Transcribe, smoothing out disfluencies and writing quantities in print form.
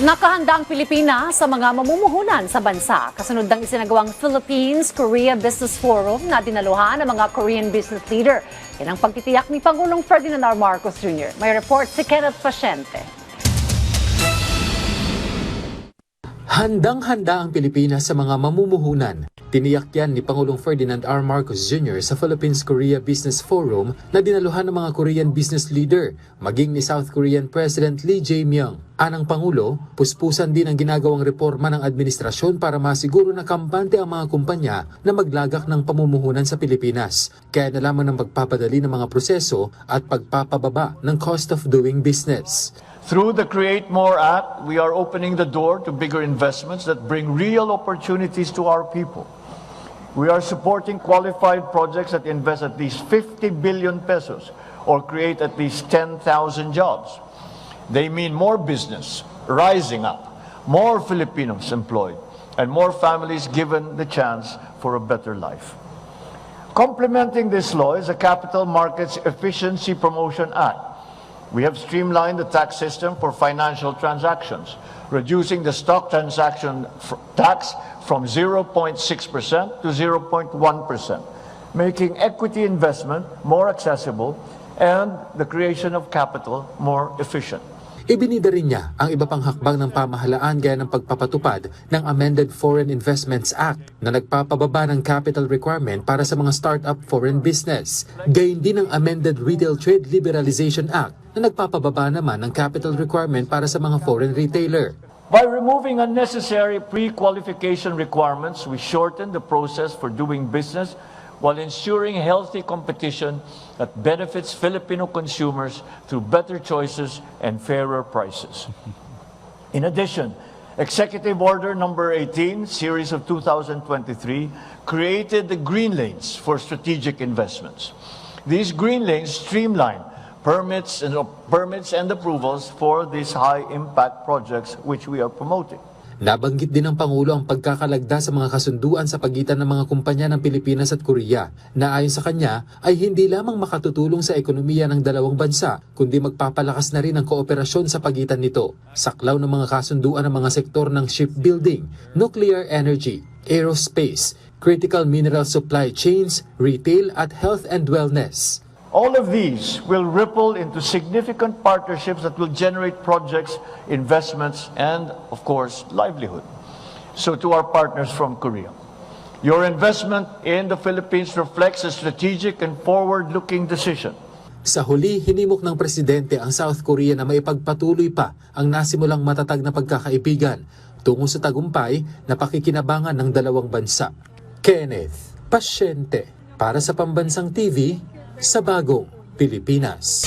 Nakahanda ang Pilipinas sa mga mamumuhunan sa bansa. Kasunod ng isinagawang Philippines-Korea Business Forum na dinaluhan ng mga Korean business leader. Yan ang pagtitiyak ni Pangulong Ferdinand R. Marcos Jr. May report si Kenneth Pasyente. Handang-handa ang Pilipinas sa mga mamumuhunan. Tiniyak yan ni Pangulong Ferdinand R. Marcos Jr. sa Philippines-Korea Business Forum na dinaluhan ng mga Korean business leader, maging ni South Korean President Lee Jae-myung. Anang Pangulo, puspusan din ang ginagawang reforma ng administrasyon para masiguro na kampante ang mga kumpanya na maglagak ng pamumuhunan sa Pilipinas. Kaya nalaman ng pagpapadali ng mga proseso at pagpapababa ng cost of doing business. Through the Create More Act, we are opening the door to bigger investments that bring real opportunities to our people. We are supporting qualified projects that invest at least 50 billion pesos or create at least 10,000 jobs. They mean more business rising up, more Filipinos employed, and more families given the chance for a better life. Complementing this law is the Capital Markets Efficiency Promotion Act. We have streamlined the tax system for financial transactions, reducing the stock transaction tax from 0.6% to 0.1%, making equity investment more accessible and the creation of capital more efficient. Ibinida rin niya ang iba pang hakbang ng pamahalaan gaya ng pagpapatupad ng Amended Foreign Investments Act na nagpapababa ng capital requirement para sa mga startup foreign business. Gayon din ang Amended Retail Trade Liberalization Act na nagpapababa naman ng capital requirement para sa mga foreign retailer. By removing unnecessary pre-qualification requirements, we shorten the process for doing business while ensuring healthy competition that benefits Filipino consumers through better choices and fairer prices. In addition, Executive Order Number 18, Series of 2023, created the Green Lanes for strategic investments. These Green Lanes streamline permits and approvals for these high-impact projects which we are promoting. Nabanggit din ng Pangulo ang pagkakalagda sa mga kasunduan sa pagitan ng mga kumpanya ng Pilipinas at Korea na ayon sa kanya ay hindi lamang makatutulong sa ekonomiya ng dalawang bansa kundi magpapalakas na rin ang kooperasyon sa pagitan nito. Saklaw ng mga kasunduan ng mga sektor ng shipbuilding, nuclear energy, aerospace, critical mineral supply chains, retail at health and wellness. All of these will ripple into significant partnerships that will generate projects, investments, and, of course, livelihood. So to our partners from Korea, your investment in the Philippines reflects a strategic and forward-looking decision. Sa huli, hinimok ng Presidente ang South Korea na maipagpatuloy pa ang nasimulang matatag na pagkakaibigan tungo sa tagumpay na pakikinabangan ng dalawang bansa. Kenneth Pasyente para sa Pambansang TV sa Bagong Pilipinas.